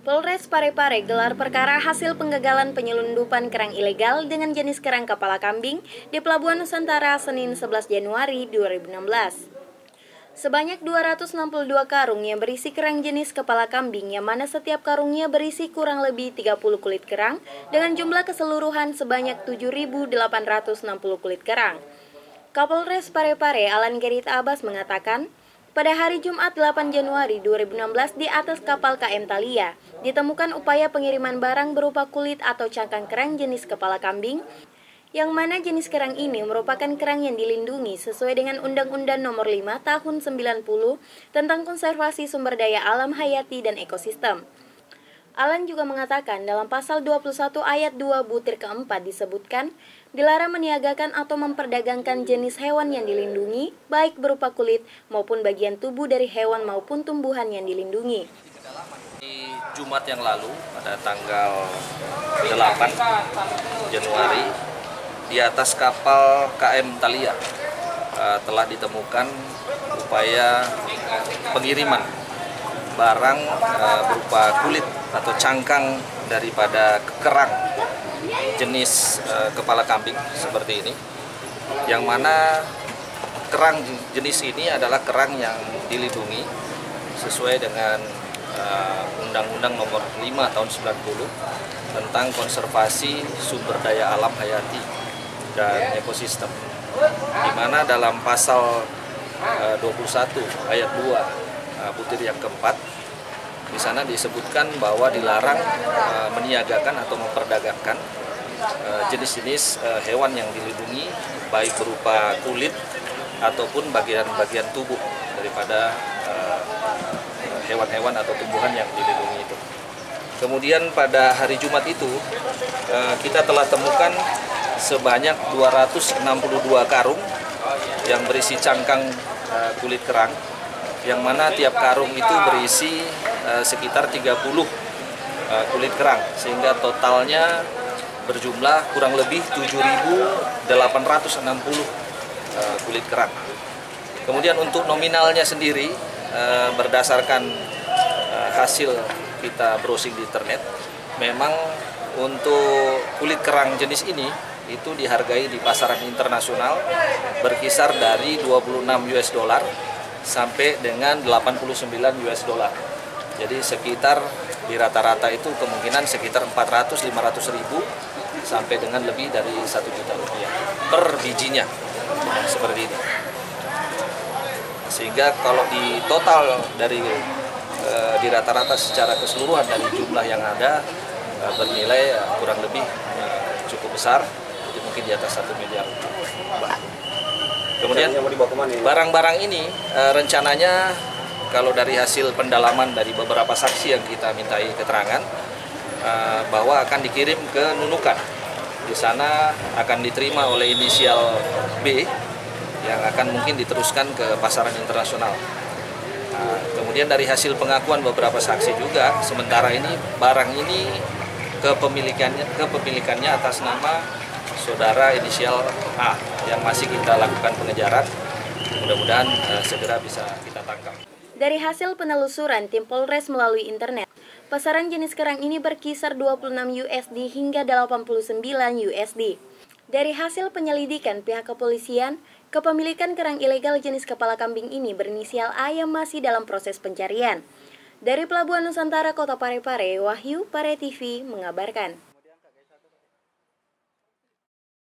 Polres Parepare gelar perkara hasil penggagalan penyelundupan kerang ilegal dengan jenis kerang kepala kambing di Pelabuhan Nusantara Senin 11 Januari 2016. Sebanyak 262 karung yang berisi kerang jenis kepala kambing yang mana setiap karungnya berisi kurang lebih 30 kulit kerang dengan jumlah keseluruhan sebanyak 7.860 kulit kerang. Kapolres Parepare Alan Gerrit Abbas mengatakan, pada hari Jumat 8 Januari 2016 di atas kapal KM Thalia, ditemukan upaya pengiriman barang berupa kulit atau cangkang kerang jenis kepala kambing, yang mana jenis kerang ini merupakan kerang yang dilindungi sesuai dengan Undang-Undang Nomor 5 Tahun 90 tentang Konservasi Sumber Daya Alam Hayati dan Ekosistem. Alan juga mengatakan dalam pasal 21 ayat 2 butir keempat disebutkan, dilarang meniagakan atau memperdagangkan jenis hewan yang dilindungi, baik berupa kulit maupun bagian tubuh dari hewan maupun tumbuhan yang dilindungi. Di Jumat yang lalu, pada tanggal 8 Januari, di atas kapal KM Thalia telah ditemukan upaya pengiriman barang berupa kulit atau cangkang daripada kerang jenis kepala kambing seperti ini, yang mana kerang jenis ini adalah kerang yang dilindungi sesuai dengan Undang-Undang Nomor 5 Tahun 90 tentang Konservasi Sumber Daya Alam Hayati dan Ekosistem, di mana dalam pasal 21 ayat 2 butir yang keempat, di sana disebutkan bahwa dilarang meniagakan atau memperdagangkan jenis-jenis hewan yang dilindungi, baik berupa kulit ataupun bagian-bagian tubuh daripada hewan-hewan atau tumbuhan yang dilindungi itu. Kemudian pada hari Jumat itu kita telah temukan sebanyak 262 karung yang berisi cangkang kulit kerang, yang mana tiap karung itu berisi sekitar 30 kulit kerang, sehingga totalnya berjumlah kurang lebih 7.860 kulit kerang. Kemudian untuk nominalnya sendiri, berdasarkan hasil kita browsing di internet, memang untuk kulit kerang jenis ini itu dihargai di pasaran internasional berkisar dari 26 US dollar sampai dengan 89 US dollar. Jadi sekitar di rata-rata itu kemungkinan sekitar 400-500 ribu sampai dengan lebih dari 1 juta rupiah per bijinya, seperti itu. Sehingga kalau di total dari di rata-rata secara keseluruhan dari jumlah yang ada bernilai kurang lebih cukup besar, jadi mungkin di atas 1 miliar rupiah. Kemudian barang-barang ini rencananya kalau dari hasil pendalaman dari beberapa saksi yang kita mintai keterangan, bahwa akan dikirim ke Nunukan. Di sana akan diterima oleh inisial B yang akan mungkin diteruskan ke pasaran internasional. Kemudian dari hasil pengakuan beberapa saksi juga, sementara ini barang ini kepemilikannya atas nama saudara inisial A yang masih kita lakukan pengejaran. Mudah-mudahan segera bisa kita tangkap. Dari hasil penelusuran tim Polres melalui internet, pasaran jenis kerang ini berkisar 26 USD hingga 89 USD. Dari hasil penyelidikan pihak kepolisian, kepemilikan kerang ilegal jenis kepala kambing ini berinisial A yang masih dalam proses pencarian. Dari Pelabuhan Nusantara Kota Parepare, Wahyu, Pare TV mengabarkan.